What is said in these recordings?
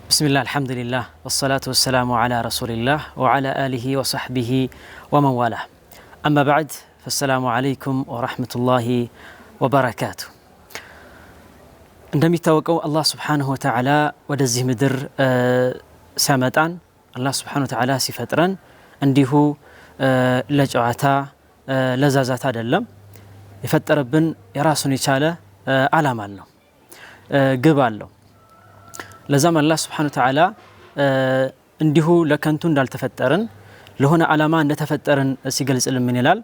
بسم الله الحمد لله والصلاة والسلام على رسول الله وعلى آله وصحبه ومن والاه أما بعد فالسلام عليكم ورحمة الله وبركاته عندما يتوقع الله سبحانه وتعالى ودزه مدر سامتان الله سبحانه وتعالى سفترا عنده لجعتا لزازاتا دلم يفتر بن يراسون يشاله علام الله قبال له لزام الله سبحانه وتعالى እንዲሁ ለከንቱ እንዳልተፈጠርን ለሆነ ዓላማ እንደተፈጠርን ሲገልጽ ምን ይላል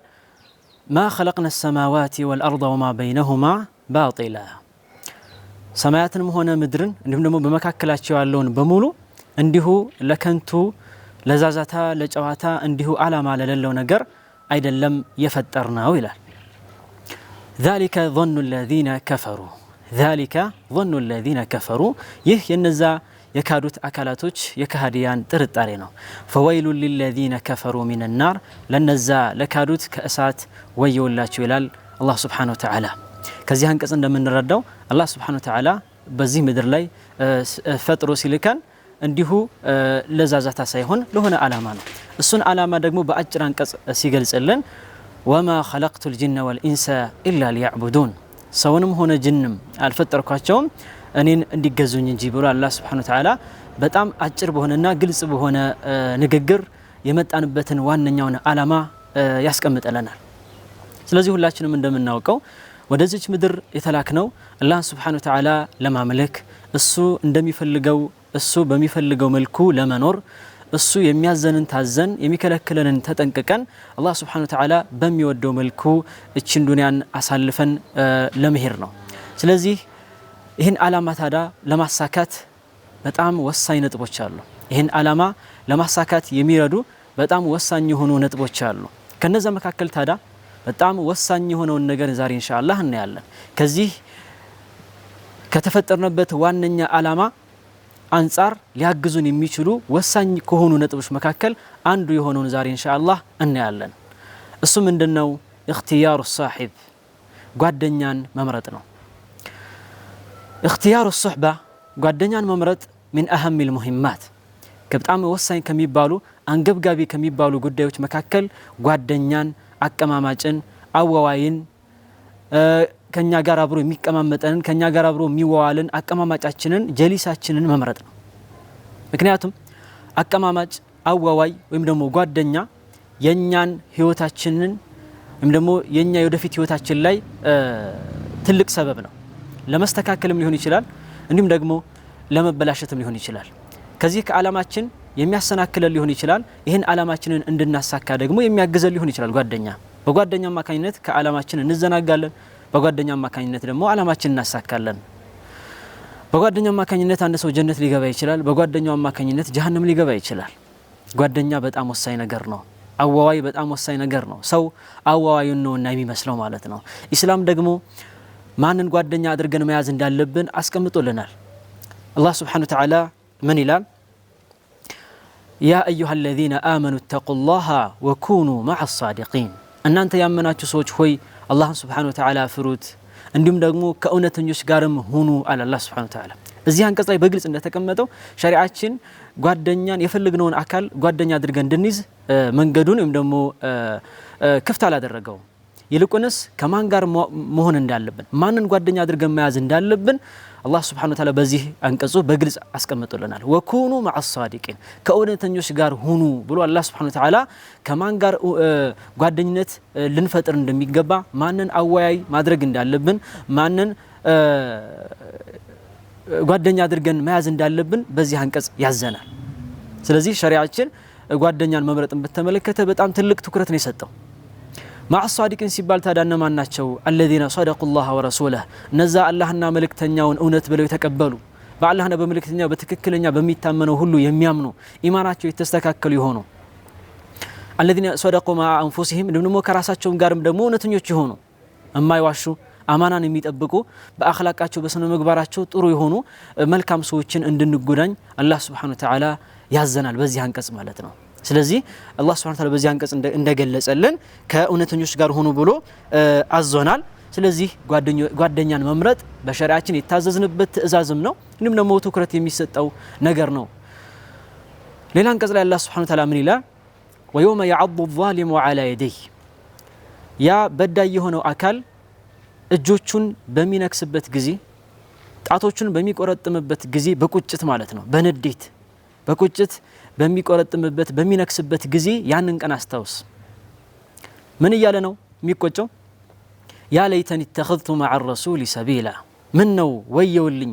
ما خلقنا السماوات والارض وما بينهما باطلا ሰማያትንም ሆነ ምድርን እንዲሁም ደግሞ በመካከላቸው ያለውን በሙሉ እንዲሁ ለከንቱ ለዛዛታ ለጨዋታ እንዲሁ ዓላማ ለሌለው ነገር አይደለም የፈጠርነው ይላል ذلك ظن الذين كفروا ذلك ظن الذين كفروا ይህ የነዛ የካዱት አካላቶች የካህዲያን ጥርጣሬ ነው فويل للذين كفروا من النار ለነዛ ለካዱት ከእሳት ወየውላቸው ይላል አላህ Subhanahu Wa Ta'ala ከዚህ አንቀጽ እንደምንረዳው አላህ Subhanahu Wa Ta'ala በዚህ ምድር ላይ ፈጥሮ ሲልከን እንዲሁ ለዛዛታ ሳይሆን ለሆነ ዓላማ ነው እሱን ዓላማ ደግሞ በአጭር አንቀጽ ሲገልጽልን وما خلقت الجن والانس الا ليعبدون ሰውንም ሆነ ጅንም አልፈጠርኳቸውም እኔን እንዲገዙኝ እንጂ ብሎ አላህ Subhanahu Wa Ta'ala በጣም አጭር በሆነና ግልጽ በሆነ ንግግር የመጣንበትን ዋነኛውን ዓላማ ያስቀምጠልናል ስለዚህ ሁላችንም እንደምናውቀው ወደዚች ምድር የተላክነው አላህ Subhanahu Wa Ta'ala ለማምለክ እሱ እንደሚፈልገው እሱ በሚፈልገው መልኩ ለመኖር እሱ የሚያዘንን ታዘን የሚከለክለንን ተጠንቅቀን አላህ Subhanahu Wa Ta'ala በሚወደው መልኩ እቺን ዱንያን አሳልፈን ለመሄድ ነው ስለዚህ ይህን ዓላማ ታዳ ለማሳካት በጣም ወሳኝ ነጥቦች አሉ ይህን ዓላማ ለማሳካት የሚረዱ በጣም ወሳኝ የሆኑ ነጥቦች አሉ ከነዛ መካከል ታዳ በጣም ወሳኝ የሆነውን ነገር ዛሬ ኢንሻአላህ እናያለን ከዚህ ከተፈጠርነበት ዋነኛ ዓላማ አንፃር ሊያግዙን የሚችሉ ወሳኝ ከሆኑ ነጥቦች መካከል አንዱ የሆነውን ዛሬ ኢንሻአላህ እናያለን እሱ ምንድነው اختيار الصاحب ጓደኛን መምረጥ ነው اختيار الصحبة ጓደኛን መምረጥ من اهم المهمات በጣም ወሳኝ ከሚባሉ አንገብጋቢ ከሚባሉ ጉዳዮች መካከል ጓደኛን አቀማማጭን አዋዋይን ከኛ ጋር አብሮ የሚቀማመጠን ከኛ ጋር አብሮ የሚዋዋልን አቀማማጫችንን ጀሊሳችንን መምረጥ ነው ምክንያቱም አቀማማጭ አዋዋይ ወይም ደግሞ ጓደኛ የኛን ህይወታችንን ወይም ደግሞ የኛ የወደፊት ህይወታችን ላይ ትልቅ ሰበብ ነው ለመስተካከልም ሊሆን ይችላል እንዲሁም ደግሞ ለመበላሸትም ሊሆን ይችላል ከዚህ ከዓላማችን የሚያሰናክለን ሊሆን ይችላል ይሄን ዓላማችንን እንድናሳካ ደግሞ የሚያግዘን ሊሆን ይችላል ጓደኛ በጓደኛ አማካኝነት ከዓላማችን እንዘናጋለን በጓደኛ አማካኝነት ደግሞ ዓላማችንን እናሳካለን በጓደኛ አማካኝነት አንድ ሰው ጀነት ሊገባ ይችላል በጓደኛው አማካኝነት ጀሃነም ሊገባ ይችላል ጓደኛ በጣም ወሳኝ ነገር ነው አዋዋይ በጣም ወሳኝ ነገር ነው ሰው አዋዋዩን ነውና የሚመስለው ማለት ነው ኢስላም ደግሞ ማንን ጓደኛ አድርገን መያዝ እንዳለብን አስቀምጦልናል አላህ Subhanahu Wa Ta'ala ምን ይላል يا ايها الذين امنوا اتقوا الله وكونوا مع الصادقين እናንተ ያመናችሁ ሰዎች ሆይ አላህ Subhanahu Wa Ta'ala ፍሩት እንዲሁም ደግሞ ከእውነተኞች ጋርም ሁኑ አለ አላህ Subhanahu Wa Ta'ala እዚህ አንቀጽ ላይ በግልጽ እንደተቀመጠው ሸሪዓችን ጓደኛን የፈልግነውን አካል ጓደኛ አድርገን እንድንይዝ መንገዱን ወይም ደግሞ ክፍት አላደረገው ይልቁንስ ከማን ጋር መሆን እንዳለብን ማንን ጓደኛ አድርገን መያዝ እንዳለብን አላህ Subhanahu Wa Ta'ala በዚህ አንቀጹ በግልጽ አስቀምጦልናል ወኩኑ مع الصادقين ከእውነተኞች ጋር ሁኑ ብሎ አላህ Subhanahu Wa Ta'ala ከማን ጋር ጓደኝነት ልንፈጥር እንደሚገባ ማንን አወያይ ማድረግ እንዳለብን ማንን ጓደኛ አድርገን መያዝ እንዳለብን በዚህ አንቀጽ ያዘናል ስለዚህ ሸሪዓችን ጓደኛን መምረጥን በተመለከተ በጣም ትልቅ ትኩረት ነው የሰጠው مع الصادقين ሲባል ታዳነ ማናቸው الذين صدقوا الله ورسوله ነዛ አላህና መልእክተኛውን እውነት ብለው የተቀበሉ በአላህና በመልእክተኛው በትክክለኛ በሚታመነው ሁሉ የሚያምኑ ኢማናቸው የተስተካከሉ ይሆኑ الذين صدقوا مع انفسهم ደግሞ ከራሳቸው ጋርም ደግሞ እውነተኞች ይሆኑ የማይዋሹ አማናን የሚጠብቁ በአኽላቃቸው በስነ ምግባራቸው ጥሩ ይሆኑ መልካም ሰዎችን እንድንጎዳኝ አላህ Subhanahu Wa Ta'ala ያዘናል በዚህ አንቀጽ ማለት ነው ስለዚህ አላህ Subhanahu Wa Ta'ala በዚህ አንቀጽ እንደገለጸልን ከእውነተኞች ጋር ሆኖ ብሎ አዞናል ስለዚህ ጓደኛን መምረጥ በሸሪዓችን የታዘዝንበት ትእዛዝም ነው እንዲሁም ደግሞ ትኩረት የሚሰጠው ነገር ነው ሌላ አንቀጽ ላይ አላህ Subhanahu Wa Ta'ala ምን ይላል ويوم يعض الظالم على يديه ያ በዳይ የሆነው አካል እጆቹን በሚነክስበት ጊዜ ጣቶቹን በሚቆረጥምበት ጊዜ በቁጭት ማለት ነው በንዴት በቁጭት በሚቆረጥምበት በሚነክስበት ጊዜ ያንን ቀን አስታውስ ምን ይያለ ነው የሚቆጨው ያ ለይተኒ ተخذቱ مع الرسول سبيلا ምን ነው ወየውልኝ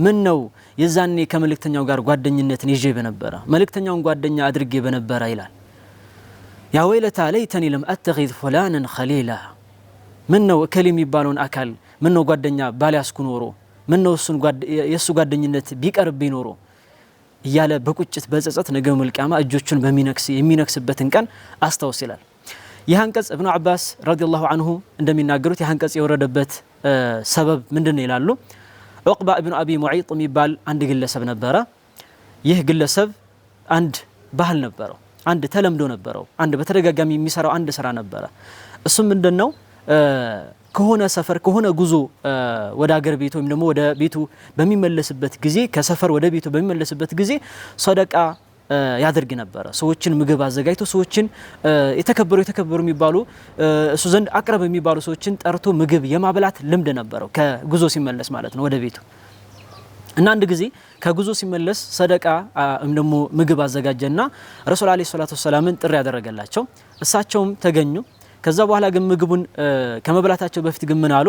ምን ነው የዛኔ ከመልእክተኛው ጋር ጓደኝነትን ይዤ በነበረ መልእክተኛውን ጓደኛ አድርጌ በነበረ ይላል ያ ወይለታ ለይተኒ ለም አተخذ فلانا خليلا ምን ነው እከሊ የሚባለውን አካል ምን ነው ጓደኛ ባልያስኩ ኖሮ ምን ነው የሱ ጓደኝነት ቢቀርብኝ ኖሮ እያለ በቁጭት በጸጸት ነገ መልቂያማ እጆቹን የሚነክስበትን ቀን አስታውስ ይላል ይህ አንቀጽ ኢብኑ አባስ ረዲየላሁ ዐንሁ እንደሚናገሩት ይህ አንቀጽ የወረደበት ሰበብ ምንድነው ይላሉ ዑቅባ ኢብኑ አቢ ሙዒጥ የሚባል አንድ ግለሰብ ነበረ ይህ ግለሰብ አንድ ባህል ነበረው አንድ ተለምዶ ነበረው አንድ በተደጋጋሚ የሚሰራው አንድ ስራ ነበረ እሱ ምንድነው ከሆነ ሰፈር ከሆነ ጉዞ ወደ አገር ቤቱ ወይም ደግሞ ወደ ቤቱ በሚመለስበት ጊዜ ከሰፈር ወደ ቤቱ በሚመለስበት ጊዜ ሰደቃ ያደርግ ነበር ሰዎችን ምግብ አዘጋጅቶ ሰዎችን የተከበሩ የሚባሉ እሱ ዘንድ አቅረብ የሚባሉ ሰዎችን ጠርቶ ምግብ የማብላት ልምድ ነበረው ከጉዞ ሲመለስ ማለት ነው ወደ ቤቱ እና አንድ ጊዜ ከጉዞ ሲመለስ ሰደቃ ደግሞ ምግብ አዘጋጀና ረሱል አለይሂ ሰላቱ ወሰላምን ጥሪ ያደረገላቸው እሳቸውም ተገኙ ከዛ በኋላ ግን ምግቡን ከመብላታቸው በፊት ግን ምን አሉ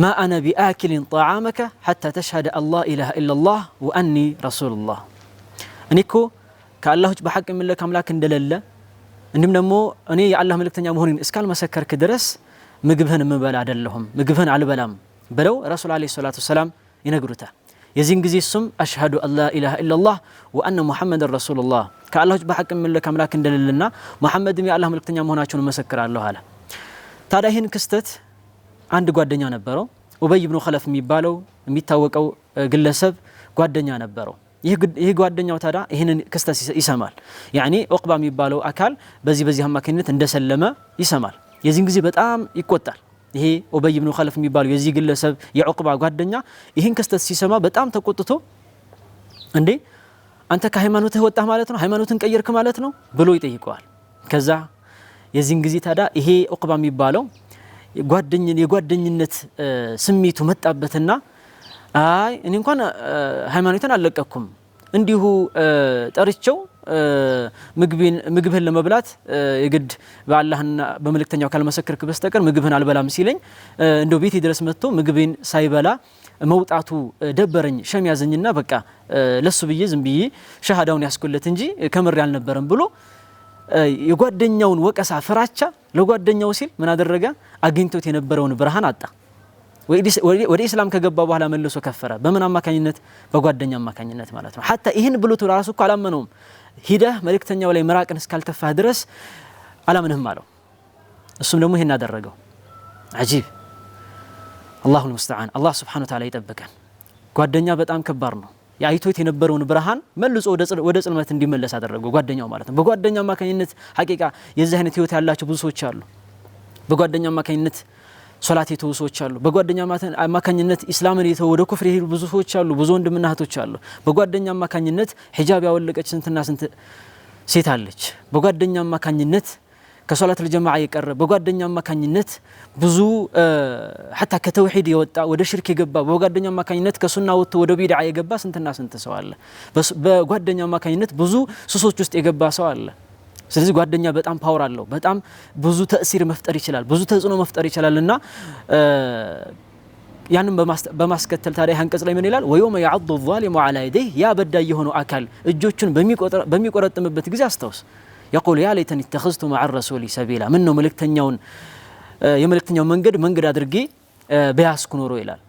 ما انا باكل طعامك حتى تشهد الله اله الا الله واني رسول الله እኔኮ ከአላህ ውጭ በሐቅ የሚመለክ አምላክ እንደሌለ እንዲሁም ደግሞ እኔ የአላህ መልእክተኛ መሆኔን እስካልመሰከርክ ድረስ ምግብህን መበላ አይደለሁም ምግብህን አልበላም ብለው ረሱል አለይሂ ሰላቱ ወሰላም ይነግሩታል የዚህን ጊዜ እሱም አሽሀዱ አላ ኢላሃ ኢላላህ ወአነ ሙሐመድ ረሱሉላህ ከአላህ ውጭ በሐቅ የሚመለክ አምላክ እንደሌለና ሙሐመድም የአላህ መልእክተኛ መሆናቸውን መሰክራለሁ አለ ታዲያ ይህን ክስተት አንድ ጓደኛ ነበረው ኡበይ ኢብኑ ኸለፍ የሚባለው የሚታወቀው ግለሰብ ጓደኛ ነበረው ይህ ጓደኛው ታዲያ ይሄንን ክስተት ይሰማል ያኒ ዑቅባ የሚባለው አካል በዚህ አማካኝነት እንደሰለመ ይሰማል የዚህን ጊዜ በጣም ይቆጣል ይሄ ኡበይ ኢብኑ ኸለፍ የሚባለው የዚህ ግለሰብ የዑቅባ ጓደኛ ይሄን ክስተት ሲሰማ በጣም ተቆጥቶ እንዴ አንተ ከሃይማኖትህ ወጣህ ማለት ነው ሃይማኖትን ቀየርክ ማለት ነው ብሎ ይጠይቀዋል ከዛ የዚህን ጊዜ ታዲያ ይሄ ዑቅባ የሚባለው የጓደኝነት ስሜቱ መጣበትና አይ እኔ እንኳን ሃይማኖትን አልለቀኩም እንዲሁ ጠርቸው ምግብህን ለመብላት የግድ በአላህና በመልእክተኛው ካልመሰከርክ በስተቀር ምግብህን አልበላም ሲለኝ እንደው ቤቴ ድረስ መጥቶ ምግብን ሳይበላ መውጣቱ ደበረኝ ሸም ያዘኝና በቃ ለሱ ብዬ ዝም ብዬ ሸሃዳውን ያስኩለት እንጂ ከመር ያልነበረም ብሎ የጓደኛውን ወቀሳ ፍራቻ ለጓደኛው ሲል ምን አደረገ አግኝቶት የነበረውን ብርሃን አጣ ወደ እስላም ከገባ በኋላ መልሶ ከፈረ በምን አማካኝነት በጓደኛ አማካኝነት ማለት ነው hatta ይሄን ብሉት ራሱ ካላመነውም ሂደህ መልእክተኛው ላይ መራቅን እስካልተፋህ ድረስ አላምንህም አለው እሱም ደግሞ ይሄን አደረገው አጂብ አላሁ المستعان አላህ Subhanahu Wa Ta'ala ይጠብቀን ጓደኛ በጣም ከባድ ነው ያይቶት የነበረውን ብርሃን መልሶ ወደ ጽልመት እንዲመለስ አደረገው ጓደኛው ማለት ነው በጓደኛ አማካኝነት ሐቂቃ የዚህ አይነት ህይወት ያላቸው ብዙ ሰዎች አሉ በጓደኛ አማካኝነት ሶላት የተው ሰዎች አሉ በጓደኛ አማካኝነት እስላምን የተው ወደ ኩፍር ይሄዱ ብዙ ሰዎች አሉ ብዙ ወንድምና እህቶች አሉ በጓደኛ አማካኝነት ሒጃብ ያወለቀች ስንትና ስንት ሴት አለች በጓደኛ አማካኝነት ከሶላት ለጀማዓ የቀረ በጓደኛ አማካኝነት ብዙ hatta ከተውሂድ የወጣ ወደ ሽርክ የገባ በጓደኛ አማካኝነት ከሱና ወጥቶ ወደ ቢድዓ የገባ ስንትና ስንት ሰው አለ በጓደኛ አማካኝነት ብዙ ሱሶች ውስጥ የገባ ሰው አለ ስለዚህ ጓደኛ በጣም ፓወር አለው በጣም ብዙ ተእሲር መፍጠር ይችላል ብዙ ተጽዕኖ መፍጠር ይችላልና ያንን በማስከተል ታዲያ አንቀጽ ላይ ምን ይላል ወየውመ يعض الظالم على يديه ያ በዳይ የሆነው አካል እጆቹን በሚቆረጥምበት ጊዜ አስታውስ يقول يا ليتني اتخذت مع الرسول سبيلا من ነው የመልእክተኛው መንገድ አድርጌ በያስኩ ኖሮ ይላል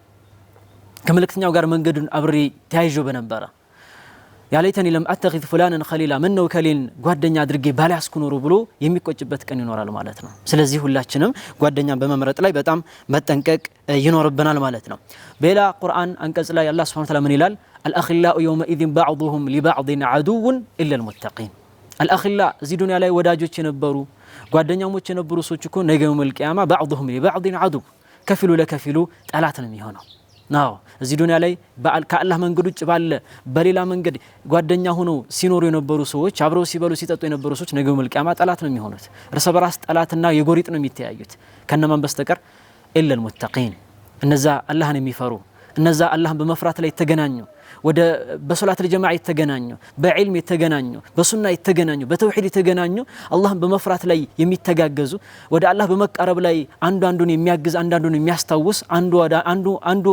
ከመልእክተኛው ጋር መንገዱን አብሬ ተያይዞ በነበረ يا ليتني لم اتخذ فلانا خليلا من ነው ከሌን ጓደኛ አድርጌ ባልያስኩ ኖሮ ብሎ የሚቆጭበት ቀን ይኖራል ማለት ነው ስለዚህ ሁላችንም ጓደኛን በመምረጥ ላይ በጣም መጠንቀቅ ይኖርብናል ማለት ነው በሌላ ቁርአን አንቀጽ ላይ አላህ Subhanahu Wa Ta'ala ምን ይላል الأخلاء يومئذ بعضهم لبعض عدو إلا المتقين الأخلاء እዚህ ዱንያ ላይ ወዳጆች የነበሩ ጓደኛሞች የነበሩ ሰዎች እኮ ነገ መልቂያማ بعضهم لبعض عدو ከፊሉ ለከፊሉ ጠላት ነው የሚሆነው ናው እዚህ ዱንያ ላይ ከአላህ መንገድ ውጭ ባለ በሌላ መንገድ ጓደኛ ሆነው ሲኖሩ የነበሩ ሰዎች አብረው ሲበሉ ሲጠጡ የነበሩ ሰዎች ነገ መልቂያማ ጠላት ነው የሚሆኑት እርስ በራስ ጠላትና የጎሪጥ ነው የሚተያዩት ከነማን በስተቀር ኢለል ሙተቂን እነዛ አላህን የሚፈሩ እነዛ አላህን በመፍራት ላይ የተገናኙ ወደ በሶላት الجماعه የተገናኙ በዕልም የተገናኙ በሱና የተገናኙ በተውሂድ የተገናኙ አላህን በመፍራት ላይ የሚተጋገዙ ወደ አላህ በመቃረብ ላይ አንዱን የሚያግዝ አንዱን የሚያስታውስ አንዱ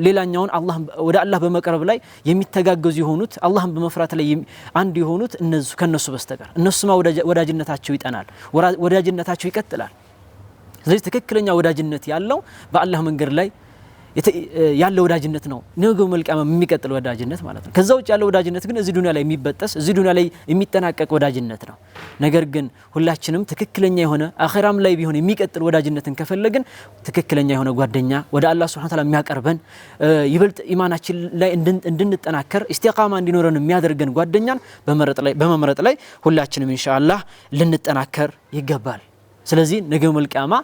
ሌላኛውን አላህ ወደ አላህ በመቅረብ ላይ የሚተጋገዙ የሆኑት አላህን በመፍራት ላይ አንድ የሆኑት ከነሱ በስተቀር እነሱማ ወዳጅነታቸው ይጠናል ወዳጅነታቸው ይቀጥላል ስለዚህ ትክክለኛ ወዳጅነት ያለው በአላህ መንገድ ላይ ያለው ወዳጅነት ነው ነገ መልቂያማ የሚቀጥል ወዳጅነት ማለት ነው ከዛው ያለው ወዳጅነት ግን እዚህ ዱንያ ላይ የሚበጠስ እዚህ ዱንያ ላይ የሚጠናቀቅ ወዳጅነት ነው ነገር ግን ሁላችንም ትክክለኛ የሆነ አኺራም ላይ ቢሆን የሚቀጥል ወዳጅነትን ከፈለግን ትክክለኛ የሆነ ጓደኛ ወደ አላህ Subhanahu Wa Ta'ala የሚያቀርበን ይበልጥ ኢማናችን ላይ እንድንጠናከር ኢስቲቃማ እንዲኖረን የሚያደርገን ጓደኛን በመመረጥ ላይ ሁላችንም ኢንሻአላህ ልንጠናከር ይገባል ስለዚህ ነገ መልቂያማ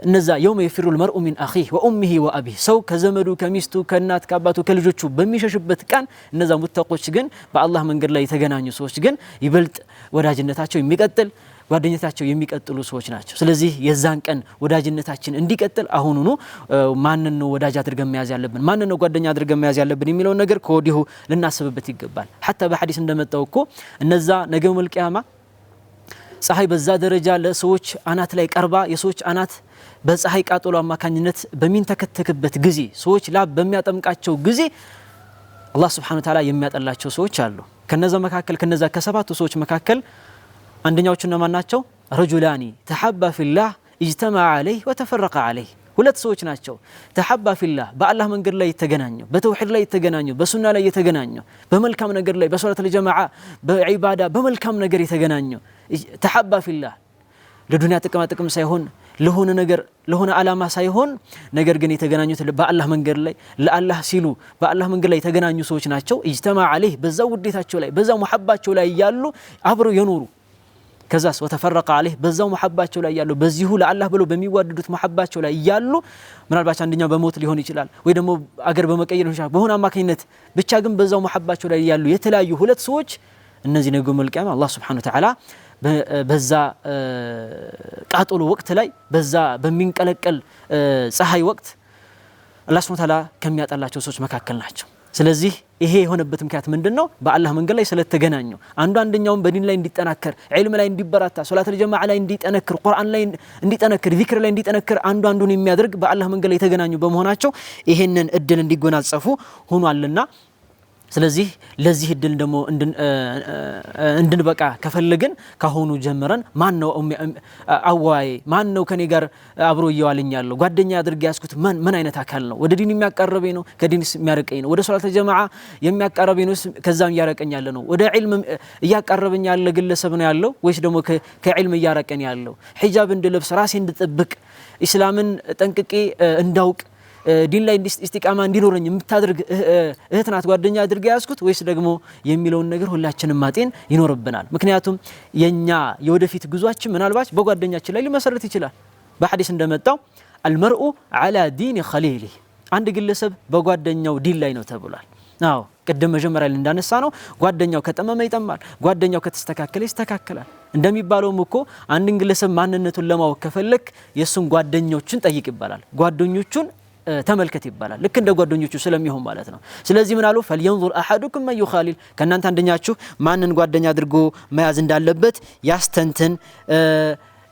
እነዛ يوم يفر المرء من اخيه وامه وابيه ሰው ከዘመዱ ከሚስቱ ከእናት ከአባቱ ከልጆቹ በሚሸሽበት ቀን እነዛ ሙተቆች ግን በአላህ መንገድ ላይ የተገናኙ ሰዎች ግን ይበልጥ ወዳጅነታቸው የሚቀጥል ጓደኝነታቸው የሚቀጥሉ ሰዎች ናቸው ስለዚህ የዛን ቀን ወዳጅነታችን እንዲቀጥል አሁኑኑ ማንን ነው ወዳጅ አድርገን መያዝ ያለብን ማንን ነው ጓደኛ አድርገን መያዝ ያለብን የሚለው ነገር ከወዲሁ ልናስብበት ይገባል حتى በሐዲስ እንደመጣው እኮ እነዛ ነገ መልቂያማ ፀሐይ በዛ ደረጃ ለሰዎች አናት ላይ ቀርባ የሰዎች አናት በፀሐይ ቃጠሎ አማካኝነት በሚንተከተክበት ጊዜ ሰዎች ላብ በሚያጠምቃቸው ጊዜ አላህ Subhanahu Wa Ta'ala የሚያጠላቸው ሰዎች አሉ ከነዛ መካከል ከነዛ ከሰባቱ ሰዎች መካከል አንደኛዎቹ እነማን ናቸው ረጁላኒ ተሐባ ፊላህ اجتمع عليه وتفرق عليه ሁለት ሰዎች ናቸው ተሐባ ፊላህ በአላህ መንገድ ላይ የተገናኙ በተውሂድ ላይ የተገናኙ በሱና ላይ የተገናኙ በመልካም ነገር ላይ በሶላት الجماعه በዒባዳ በመልካም ነገር የተገናኙ ተሐባ ፊላህ ለዱንያ ጥቅም ሳይሆን ለሆነ ነገር ለሆነ አላማ ሳይሆን ነገር ግን የተገናኙት በአላህ መንገድ ላይ ለአላህ ሲሉ በአላህ መንገድ ላይ የተገናኙ ሰዎች ናቸው اجتمع عليه በዛው ውዴታቸው ላይ በዛው መሐባቸው ላይ ያሉ አብረው የኖሩ ከዛስ ወተፈረቀ عليه በዛው መሐባቸው ላይ ያሉ በዚሁ ለአላህ ብለው በሚዋደዱት መሐባቸው ላይ ያሉ ምናልባት አንደኛው በሞት ሊሆን ይችላል ወይ ደግሞ አገር በመቀየር ሊሆን ይችላል በሆነ አማካኝነት ብቻ ግን በዛው መሐባቸው ላይ ያሉ የተለያዩ ሁለት ሰዎች እነዚህ ነገ መልቂያማ አላህ Subhanahu Wa Ta'ala በዛ ቃጠሎ ወቅት ላይ በዛ በሚንቀለቀል ፀሐይ ወቅት አላህ Subhanahu Wa Ta'ala ከሚያጣላቸው ሰዎች መካከል ናቸው ስለዚህ ይሄ የሆነበት ምክንያት ምንድነው በአላህ መንገድ ላይ ስለተገናኙ አንደኛውን በዲን ላይ እንዲጠናከር ዒልም ላይ እንዲበራታ ሶላት الجماعه ላይ እንዲጠነክር ቁርአን ላይ እንዲጠነክር ዚክር ላይ እንዲጠነክር አንዱን የሚያደርግ በአላህ መንገድ ላይ የተገናኙ በመሆናቸው ይሄንን እድል እንዲጎናጸፉ ሆኗልና ስለዚህ ለዚህ እድል ደግሞ እንድንበቃ ከፈለግን ካሁኑ ጀምረን ማን ነው አዋይ ማን ነው ከኔ ጋር አብሮ ይዋልኝ ያለው ጓደኛ አድርጌ ያስኩት ምን አይነት አካል ነው ወደ ዲን የሚያቀርበኝ ነው ከዲንስ የሚያርቀኝ ነው ወደ ሶላት الجماعه የሚያቀርበኝ ነው ከዛም ያረቀኝ ያለ ነው ወደ ዒልም ያቀርበኝ ያለ ግለሰብ ነው ያለው ወይስ ደግሞ ከዒልም ያረቀኝ ያለው ሒጃብ እንድለብስ ራሴ እንድጠብቅ ኢስላምን ጠንቅቄ እንዳውቅ ዲን ላይ ኢስቲቃማ እንዲኖርኝ የምታደርግ እህት ናት ጓደኛ አድርጌ ያስኩት ወይስ ደግሞ የሚለውን ነገር ሁላችንም ማጤን ይኖርብናል ምክንያቱም የኛ የወደፊት ጉዟችን ምናልባት በጓደኛችን ላይ ሊመሰረት ይችላል በሐዲስ እንደመጣው المرء على دين خليله አንድ ግለሰብ በጓደኛው ዲን ላይ ነው ተብሏል አዎ ቀደም መጀመሪያ ላይ እንዳነሳ ነው ጓደኛው ከጠመመ ይጠማል ጓደኛው ከተስተካከለ ይስተካከላል እንደሚባለው እኮ አንድ ግለሰብ ማንነቱን ለማወቅ ከፈለክ የሱን ጓደኞችን ጠይቅ ይባላል ጓደኞቹን ተመልከት ይባላል ልክ እንደ ጓደኞቹ ስለሚሆን ማለት ነው ስለዚህ ምን አሉ فلينظر احدكم من يخالل ከናንተ አንደኛችሁ ማንን ጓደኛ አድርጎ መያዝ እንዳለበት ያስተንትን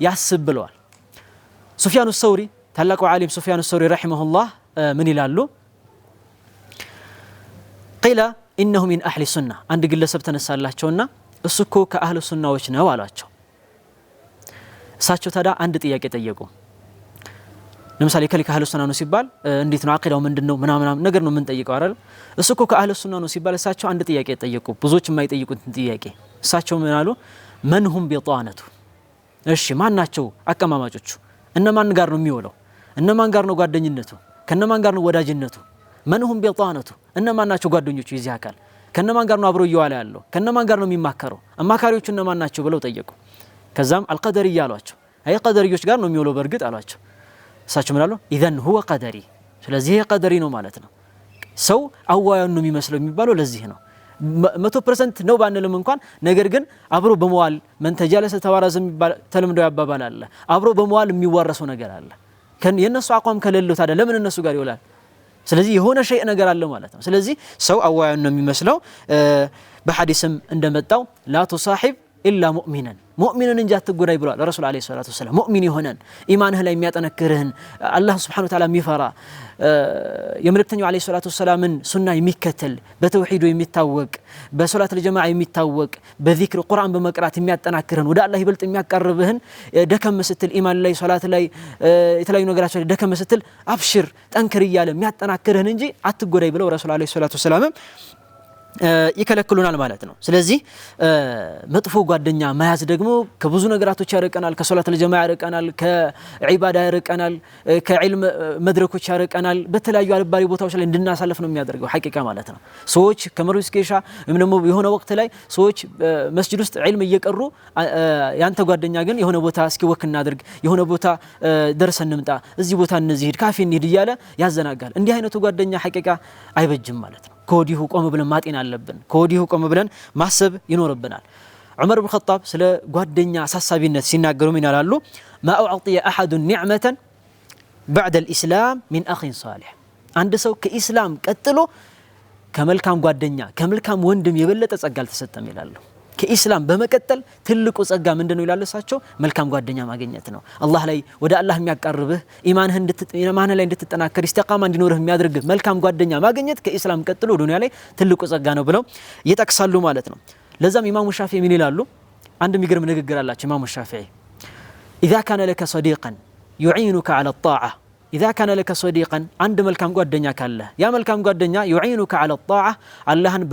ያስብ ብለዋል ሱፊያን الثوري ታላቁ ዓሊም ሱፊያን الثوري رحمه الله ምን ይላሉ قيل انه من اهل السنه አንድ ግለሰብ ተነሳላቸውና እሱ እኮ ከአህለ ሱናዎች ነው አሏቸው እሳቸው ታዲያ አንድ ጥያቄ ጠየቁ ለምሳሌ ከሊካ አህለ ሱና ነው ሲባል እንዴት ነው አቂዳው ምንድነው ምናምን ነገር ነው ምን ጠይቀው አይደል እሱ እኮ ከአህለ ሱና ነው ሲባል እሳቸው አንድ ጥያቄ ጠየቁ ብዙዎች የማይጠይቁት ጥያቄ እሳቸው ምን አሉ መንሁም ቢጣነቱ እሺ ማን ናቸው አቀማማጮቹ እነማን ጋር ነው የሚወለው እነማን ጋር ነው ጓደኝነቱ ከነማን ጋር ነው ወዳጅነቱ መንሁም ቢጣነቱ እነማን ናቸው ጓደኞቹ ይዚህ አካል ከነማን ጋር ነው አብሮ ይዋላ ያለው ከነማን ጋር ነው የሚማከረው አማካሪዎቹ እነማን ናቸው ብለው ጠየቁ ከዛም አልቀደርያ አሏቸው አይ ቀደርዮች ጋር ነው የሚወለው በርግጥ አሏቸው እሳቸው ምን አሉ ኢዘን ሁወ ቀደሪ ስለዚህ ቀደሪ ነው ማለት ነው ሰው አዋያን ነው የሚመስለው የሚባለው ለዚህ ነው 100% ነው ባንልም እንኳን ነገር ግን አብሮ በመዋል መንተጃለሰ ተዋራዘ የሚባል ተለምዶ ያባባል አለ አብሮ በመዋል የሚዋረሰው ነገር አለ የነሱ አቋም ከሌለው ታዲያ ለምን እነሱ ጋር ይውላል ስለዚህ የሆነ ሸይ ነገር አለ ማለት ነው ስለዚህ ሰው አዋያን ነው የሚመስለው በሐዲስም እንደመጣው ላ ቱሳሂብ ኢላ ሙእሚናን እንጂ አትጎዳይ ብለዋል ረሱል አለይሂ ሰላቱ ወሰለም ሙእሚን የሆነን ኢማንህ ላይ የሚያጠነክርህን አላህ Subhanahu Wa Ta'ala የሚፈራ የመልእክተኛው አለይሂ ሰላቱ ወሰላምን ሱና የሚከተል በተውሂዱ የሚታወቅ በሶላት ለጀማዓ የሚታወቅ በዚክር ቁርአን በመቅራት የሚያጠናክርህን ወደ አላህ ይበልጥ የሚያቀርብህን ደከም ስትል ኢማን ላይ ሶላት ላይ የተለያዩ ነገራች ላይ ደከም ስትል አብሽር ጠንክር ይያለ የሚያጠናክርህን እንጂ አትጎዳይ ብለው ረሱል አለይሂ ሰላቱ ወሰለም ይከለክሉናል ማለት ነው ስለዚህ መጥፎ ጓደኛ መያዝ ደግሞ ከብዙ ነገራቶች ያርቀናል ከሶላት ለጀማዓ ያርቀናል ከዒባዳ ያርቀናል ከዒልም መድረኮች ያርቀናል በተለያዩ አልባሪ ቦታዎች ላይ እንድናሳልፍ ነው የሚያደርገው ሐቂቃ ማለት ነው ሰዎች ከመሩስ ኬሻ ወይም ደግሞ የሆነ ወቅት ላይ ሰዎች መስጂድ ውስጥ ዒልም እየቀሩ ያንተ ጓደኛ ግን የሆነ ቦታ እስኪ ወክ እናድርግ የሆነ ቦታ ደርሰን እንምጣ እዚህ ቦታ እንዚህ ሄድ ካፌ እንሂድ እያለ ያዘናጋል እንዲህ አይነቱ ጓደኛ ሐቂቃ አይበጅም ማለት ነው ከወዲሁ ቆም ብለን ማጤን አለብን ከወዲሁ ቆም ብለን ማሰብ ይኖርብናል ዑመር ኢብኑ ኸጣብ ስለ ጓደኛ አሳሳቢነት ሲናገሩ ምን ይላሉ ማ አዕጢየ አሐድ ኒዕመተን بعد الاسلام من اخ صالح አንድ ሰው ከኢስላም ቀጥሎ ከመልካም ጓደኛ ከመልካም ወንድም የበለጠ ጸጋ አልተሰጠም ይላሉ ከኢስላም በመቀጠል ትልቁ ጸጋ ምንድነው ይላል እሳቸው መልካም ጓደኛ ማግኘት ነው አላህ ላይ ወደ አላህ የሚያቀርብህ ኢማንህ ላይ እንድትጠናከር ኢስቲቃማ እንዲኖርህ የሚያደርግ መልካም ጓደኛ ማግኘት ከኢስላም ቀጥሎ ዱንያ ላይ ትልቁ ጸጋ ነው ብለው ይጠቅሳሉ ማለት ነው ለዛም ኢማሙ ሻፊዒ ምን ይላሉ አንድ የሚገርም ንግግር አላቸው ኢማሙ ሻፊዒ اذا كان لك صديقا يعينك على الطاعه اذا كان لك صديقا عند መልካም ጓደኛ ካለ ያ መልካም ጓደኛ يعينك على الطاعه አላህን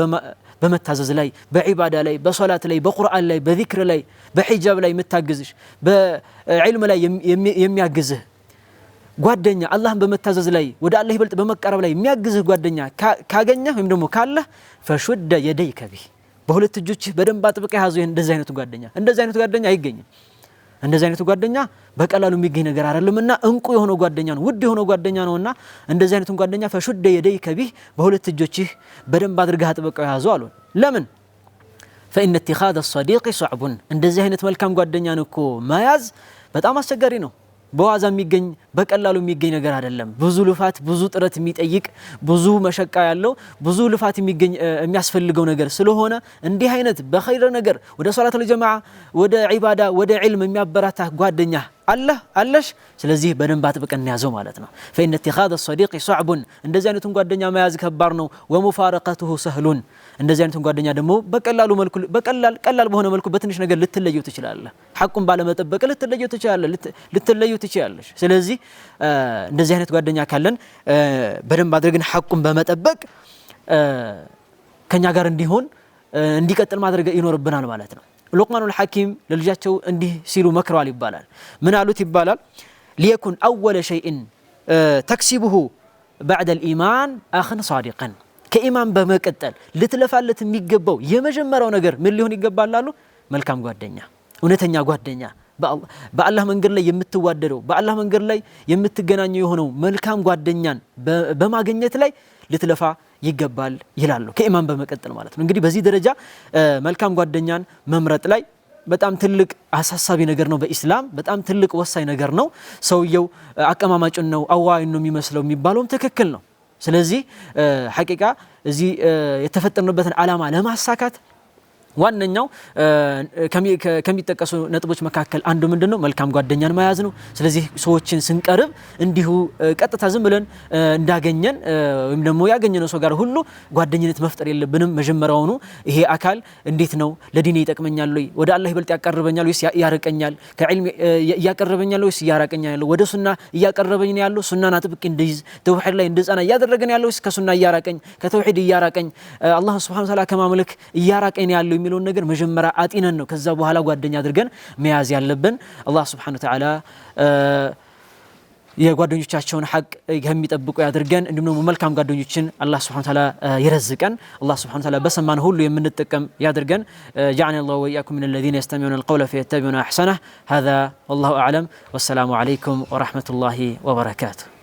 በመታዘዝ ላይ በዒባዳ ላይ በሶላት ላይ በቁርአን ላይ በዚክር ላይ በሒጃብ ላይ መታገዝሽ በዒልም ላይ የሚያግዝህ ጓደኛ አላህን በመታዘዝ ላይ ወደ አላህ ይበልጥ በመቀረብ ላይ የሚያግዝህ ጓደኛ ካገኘህ ወይም ደግሞ ካለ ፈሹደ የደይከ ቢህ በሁለት እጆችህ በደንብ አጥብቀህ ያዘው እንደዚህ አይነቱ ጓደኛ አይገኝም እንደዚህ አይነቱ ጓደኛ በቀላሉ የሚገኝ ነገር አይደለምና እንቁ የሆነው ጓደኛ ነው ውድ የሆነው ጓደኛ ነውና እንደዚህ አይነቱን ጓደኛ ፈሹደ የደይከ ቢህ በሁለት እጆችህ በደንብ አድርገህ አጥብቀህ ያዘው አሉ ለምን فإن اتخاذ الصديق صعب እንደዚህ አይነት መልካም ጓደኛን እኮ መያዝ በጣም አስቸጋሪ ነው በዋዛ የሚገኝ በቀላሉ የሚገኝ ነገር አይደለም ብዙ ልፋት ብዙ ጥረት የሚጠይቅ ብዙ መሸቃ ያለው ብዙ ልፋት የሚያስፈልገው ነገር ስለሆነ እንዲህ አይነት በኸይር ነገር ወደ ሶላት ለጀማዓ ወደ ዒባዳ ወደ ዒልም የሚያበራታ ጓደኛ አለሽ ስለዚህ በደንብ አጥብቀን ያዘው ማለት ነው فإن اتخاذ الصديق صعب እንደዚህ አይነቱን ጓደኛ መያዝ ከባድ ነው ومفارقته سهل እንደዚህ አይነቱን ጓደኛ ደግሞ በቀላሉ መልኩ ቀላል በሆነ መልኩ በትንሽ ነገር ልትለየው ትችላለህ ሐቁን ባለመጠበቅ ልትለየው ትችላለሽ ስለዚህ እንደዚህ አይነት ጓደኛ ካለን በደንብ አድርገን ሐቁን በመጠበቅ ከኛ ጋር እንዲቀጥል ማድረግ ይኖርብናል ማለት ነው ሉቅማኑል ሐኪም ለልጃቸው እንዲህ ሲሉ መክረዋል ይባላል ምን አሉት ይባላል ليكن اول شيء تكسبه بعد الايمان اخا صادقا ከኢማን በመቀጠል ልትለፋለት የሚገባው የመጀመሪያው ነገር ምን ሊሆን ይገባል አሉ መልካም ጓደኛ እውነተኛ ጓደኛ በአላህ መንገድ ላይ የምትዋደደው በአላህ መንገድ ላይ የምትገናኘው የሆነው መልካም ጓደኛን በማግኘት ላይ ልትለፋ ይገባል ይላሉ ከኢማን በመቀጠል ማለት ነው እንግዲህ በዚህ ደረጃ መልካም ጓደኛን መምረጥ ላይ በጣም ትልቅ አሳሳቢ ነገር ነው በኢስላም በጣም ትልቅ ወሳኝ ነገር ነው ሰውየው አቀማማጭን ነው አዋይን ነው የሚመስለው የሚባለውም ትክክል ነው ስለዚህ ሐቂቃ እዚህ የተፈጠርንበትን ዓላማ ለማሳካት ዋነኛው ከሚጠቀሱ ነጥቦች መካከል አንዱ ምንድነው መልካም ጓደኛን መያዝ ነው ስለዚህ ሰዎችን ስንቀርብ እንዲሁ ቀጥታ ዝም ብለን እንዳገኘን ወይም ደግሞ ያገኘነው ሰው ጋር ሁሉ ጓደኝነት መፍጠር የለብንም መጀመሪያውኑ ይሄ አካል እንዴት ነው ለዲኔ ይጠቅመኛል ወይ ወደ አላህ ይበልጥ ያቀርበኛል ወይስ ያርቀኛል ከዒልም ያቀርበኛል ወይስ ያራቀኛል ወደ ሱና ያቀርበኝ ነው ያለው ሱናን አጥብቄ እንድይዝ ተውሂድ ላይ እንድጸና ያደረገን ያለው ወይስ ከሱና ያራቀኝ ከተውሂድ ያራቀኝ አላህ Subhanahu Wa Ta'ala ከማምለክ ያራቀኝ ያለው የሚለውን ነገር መጀመሪያ አጢነን ነው ከዛ በኋላ ጓደኛ አድርገን መያዝ ያለብን አላህ Subhanahu Wa Ta'ala የጓደኞቻቸውን ሐቅ የሚጠብቁ ያድርገን። እንዲሁም ደግሞ መልካም ጓደኞችን አላህ ሱብሓነሁ ወተዓላ ይረዝቀን። አላህ ሱብሓነሁ ወተዓላ በሰማን ሁሉ የምንጠቀም ያድርገን። ጀዐለኒ አላሁ ወኢያኩም ሚነ ለዚነ የስተሚዑነ አልቀውለ ፈየተቢዑነ አሕሰነህ። ሀዛ ወላሁ አዕለም። ወሰላሙ ዐለይኩም ወረሕመቱላሂ ወበረካቱህ።